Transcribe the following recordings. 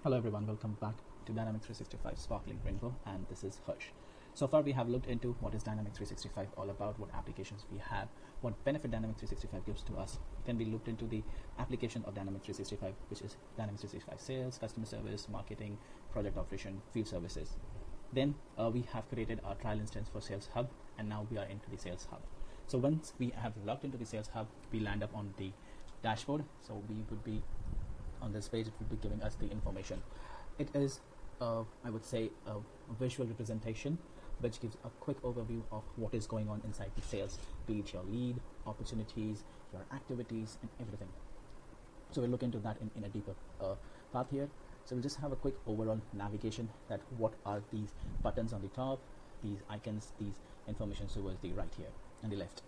Hello everyone, welcome back to Dynamics 365 Sparkling Rainbow, and this is Harsh. So far we have looked into what is Dynamics 365 all about, what applications we have, what benefit Dynamics 365 gives to us. Then we looked into the application of Dynamics 365, which is Dynamics 365 Sales, Customer Service, Marketing, Project Operation, Field Services. Then we have created our trial instance for Sales Hub, and now we are into the Sales Hub. So once we have logged into the Sales Hub, we land up on the dashboard. So we would be on this page, it will be giving us the information. It is, I would say, a visual representation which gives a quick overview of what is going on inside the sales, be it your lead, opportunities, your activities, and everything. So we'll look into that in a deeper path here. So we'll just have a quick overall navigation, that what are these buttons on the top, these icons, these information towards the right here and the left.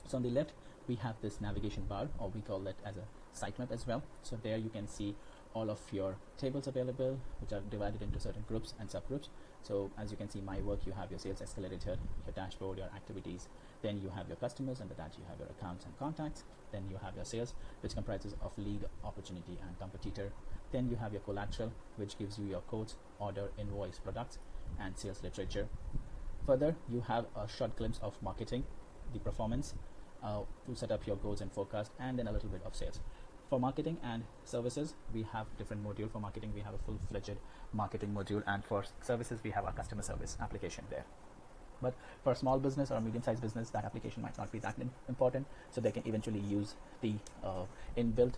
So on the left, we have this navigation bar, or we call it as a sitemap as well. So there you can see all of your tables available, which are divided into certain groups and subgroups. So as you can see, my work, you have your sales escalator, your dashboard, your activities. Then you have your customers, under that you have your accounts and contacts. Then you have your sales, which comprises of lead, opportunity, and competitor. Then you have your collateral, which gives you your quotes, order, invoice, products, and sales literature. Further, you have a short glimpse of marketing, the performance, to set up your goals and forecast, and then a little bit of sales. For marketing and services, we have different module. For marketing, we have a full-fledged marketing module, and for services, we have our customer service application there. But for a small business or a medium-sized business, that application might not be that important, so they can eventually use the inbuilt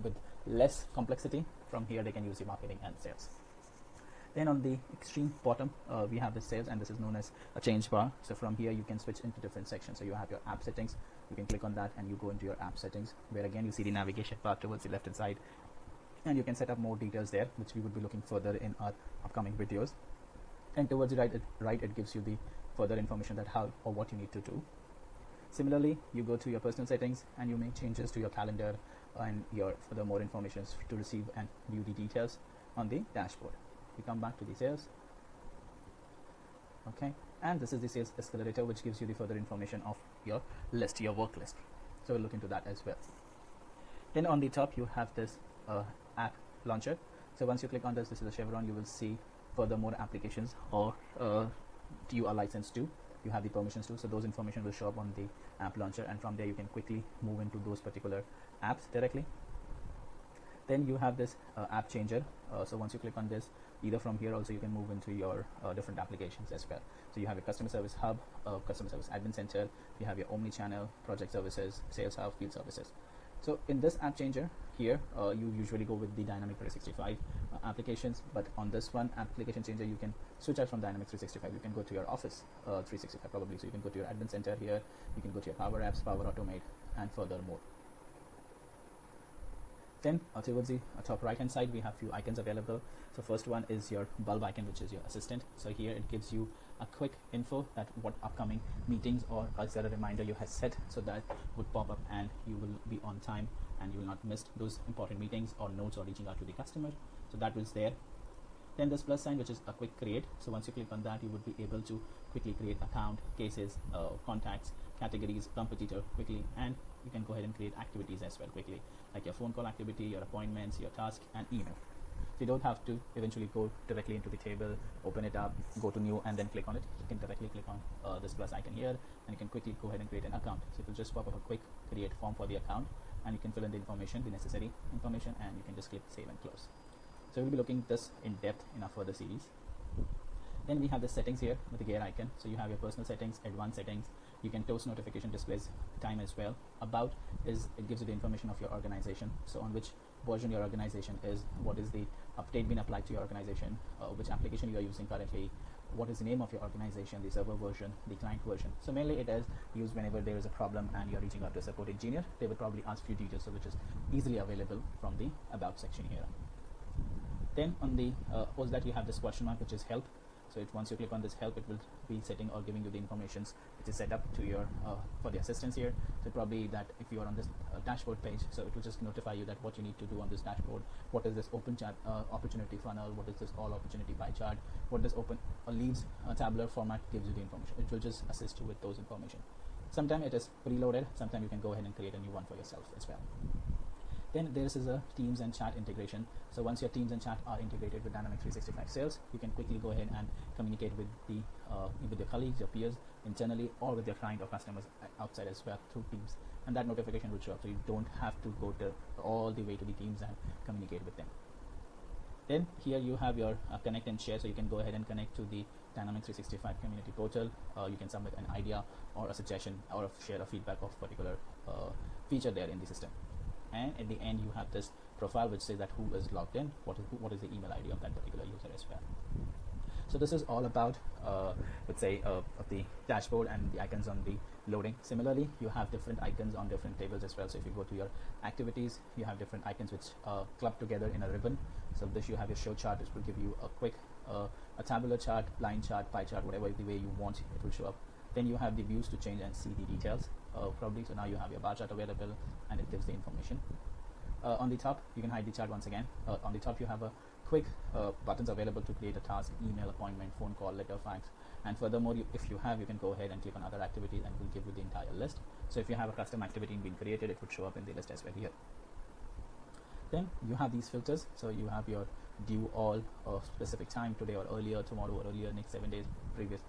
with less complexity. From here, they can use the marketing and sales. Then on the extreme bottom, we have the sales, and this is known as a change bar. So from here, you can switch into different sections. So you have your app settings. You can click on that and you go into your app settings, where again you see the navigation bar towards the left hand side, and you can set up more details there, which we would be looking further in our upcoming videos. And towards the right, it gives you the further information that how or what you need to do. Similarly, you go to your personal settings and you make changes to your calendar and your further more information to receive and view the details on the dashboard. We come back to the sales. Okay, and this is the sales escalator, which gives you the further information of your list, your work list. So we'll look into that as well. Then on the top, you have this app launcher. So once you click on this is a chevron, you will see further more applications or you are licensed to. You have the permissions to, so those information will show up on the app launcher, and from there you can quickly move into those particular apps directly. Then you have this app changer. So once you click on this, either from here also you can move into your different applications as well. So you have your customer service hub, customer service admin center, you have your omni-channel, project services, sales hub, field services. So in this app changer here, you usually go with the Dynamics 365 applications, but on this one application changer, you can switch out from Dynamics 365. You can go to your Office 365 probably. So you can go to your admin center here, you can go to your Power Apps, Power Automate, and furthermore. Then towards the top right hand side, we have few icons available. So first one is your bulb icon, which is your assistant. So here it gives you a quick info that what upcoming meetings or as a reminder you have set, so that would pop up and you will be on time and you will not miss those important meetings or notes or reaching out to the customer. So that was there. Then this plus sign, which is a quick create. So once you click on that, you would be able to quickly create account, cases, contacts, categories, competitor quickly, and you can go ahead and create activities as well quickly, like your phone call activity, your appointments, your task, and email. So you don't have to eventually go directly into the table, open it up, go to new, and then click on it. You can directly click on this plus icon here, and you can quickly go ahead and create an account. So it will just pop up a quick create form for the account, and you can fill in the information, the necessary information, and you can just click save and close. So we'll be looking this in depth in our further series. Then we have the settings here with the gear icon. So you have your personal settings, advanced settings. You can toast notification displays time as well. About is it gives you the information of your organization. So on which version your organization is, what is the update being applied to your organization, which application you are using currently, what is the name of your organization, the server version, the client version. So mainly it is used whenever there is a problem and you're reaching out to a support engineer. They will probably ask few details, so which is easily available from the about section here. Then on the post that you have this question mark, which is help. So once you click on this help, it will be setting or giving you the informations which is set up to your for the assistance here. So probably that if you are on this dashboard page, so it will just notify you that what you need to do on this dashboard. What is this open chat opportunity funnel? What is this all opportunity pie chart? What does open leaves tabular format gives you the information. It will just assist you with those information. Sometimes it is preloaded, sometimes you can go ahead and create a new one for yourself as well. Then there is a Teams and chat integration. So once your Teams and chat are integrated with Dynamics 365 Sales, you can quickly go ahead and communicate with your colleagues, your peers internally, or with your client or customers outside as well through Teams. And that notification will show up, so you don't have to go all the way to the Teams and communicate with them. Then here you have your connect and share, so you can go ahead and connect to the Dynamics 365 community portal. You can submit an idea or a suggestion or share a feedback of particular feature there in the system. And at the end you have this profile which says that who is logged in, what is the email ID of that particular user as well. So this is all about let's say the dashboard and the icons on the loading. Similarly, you have different icons on different tables as well. So if you go to your activities, you have different icons which club together in a ribbon. So this, you have your show chart, which will give you a quick a tabular chart, line chart, pie chart, whatever the way you want it will show up. Then you have the views to change and see the details probably. So now you have your bar chart available and it gives the information. On the top you can hide the chart once again. On the top you have a quick buttons available to create a task, email, appointment, phone call, letter, fax, and furthermore if you have, you can go ahead and click on other activities and it will give you the entire list. So if you have a custom activity being created, it would show up in the list as well here. Then you have these filters, so you have your due all of specific time, today or earlier, tomorrow or earlier, next 7 days, previous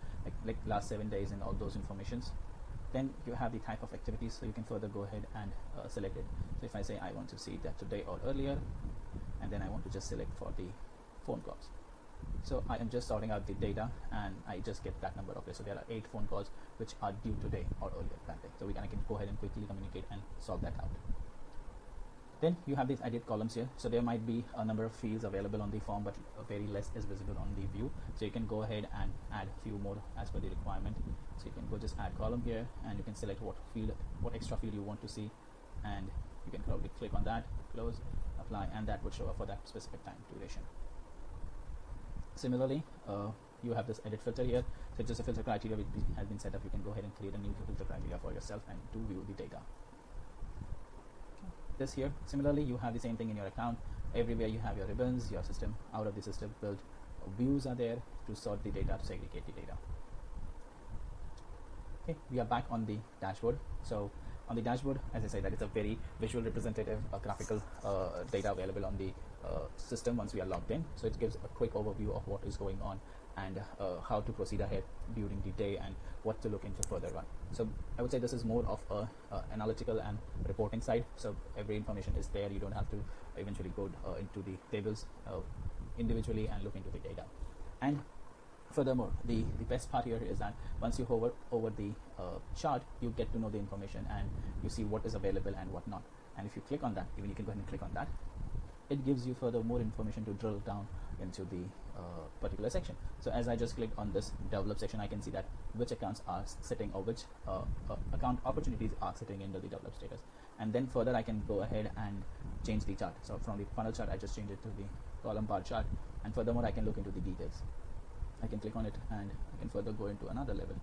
like last 7 days, and all those informations. Then you have the type of activities, so you can further go ahead and select it. So if I say I want to see that today or earlier, and then I want to just select for the phone calls. So I am just sorting out the data and I just get that number of it. So there are 8 phone calls which are due today or earlier that day. So I can go ahead and quickly communicate and solve that out. Then you have these edit columns here. So there might be a number of fields available on the form, but very less is visible on the view. So you can go ahead and add a few more as per the requirement. So you can go just add column here and you can select what extra field you want to see, and you can probably click on that, close, apply, and that would show up for that specific time duration. Similarly, you have this edit filter here. So it's just a filter criteria which has been set up. You can go ahead and create a new filter criteria for yourself and to view the data. This here, similarly, you have the same thing in your account. Everywhere you have your ribbons, your system, out of the system built views are there to sort the data, to segregate the data. Okay, we are back on the dashboard. So on the dashboard, as I said, that is a very visual representative graphical data available on the system once we are logged in. So it gives a quick overview of what is going on and how to proceed ahead during the day and what to look into further on. So I would say this is more of a analytical and reporting side. So every information is there. You don't have to eventually go into the tables individually and look into the data. And furthermore, the best part here is that once you hover over the chart, you get to know the information and you see what is available and what not. And if you click on that, even you can go ahead and click on that, it gives you further more information to drill down into the particular section. So as I just clicked on this develop section, I can see that which accounts are sitting or which account opportunities are sitting in the develop status. And then further I can go ahead and change the chart. So from the funnel chart, I just changed it to the column bar chart, and furthermore I can look into the details. I can click on it and I can further go into another level.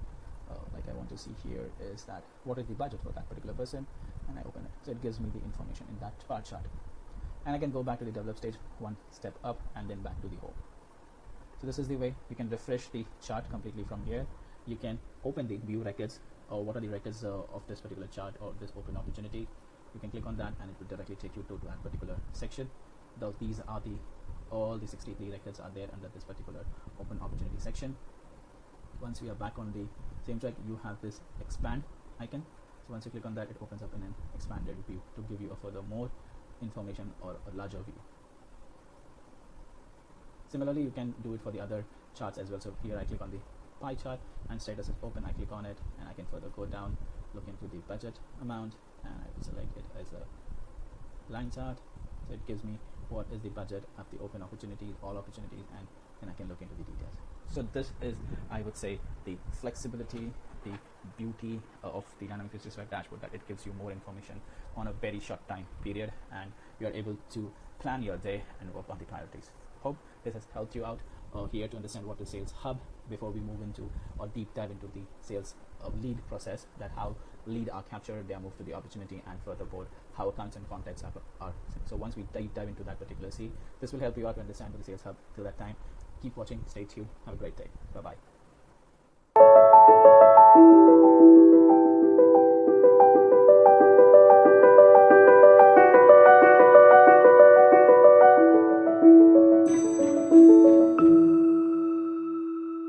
Like I want to see here is that what is the budget for that particular person, and I open it. So it gives me the information in that bar chart. And I can go back to the develop stage, one step up, and then back to the home. So this is the way you can refresh the chart completely from here. You can open the view records, or what are the records of this particular chart or this open opportunity. You can click on that and it will directly take you to that particular section. Though these are all the 63 records are there under this particular open opportunity section. Once we are back on the same track, you have this expand icon. So once you click on that, it opens up in an expanded view to give you a further more information or a larger view. Similarly, you can do it for the other charts as well. So here I click on the pie chart and status is open. I click on it and I can further go down, look into the budget amount, and I will select it as a line chart. So it gives me what is the budget of the open opportunities, all opportunities, and then I can look into the details. So this is, I would say, the flexibility, the beauty of the Dynamics 365 dashboard, that it gives you more information on a very short time period, and you are able to plan your day and work on the priorities. Hope this has helped you out here to understand what is Sales Hub before we move into or deep dive into the sales lead process, that how lead are captured, they are moved to the opportunity, and furthermore how accounts and contacts are. So once we deep dive into that particular this will help you out to understand the Sales Hub. Till that time, keep watching, stay tuned, have a great day. Bye bye.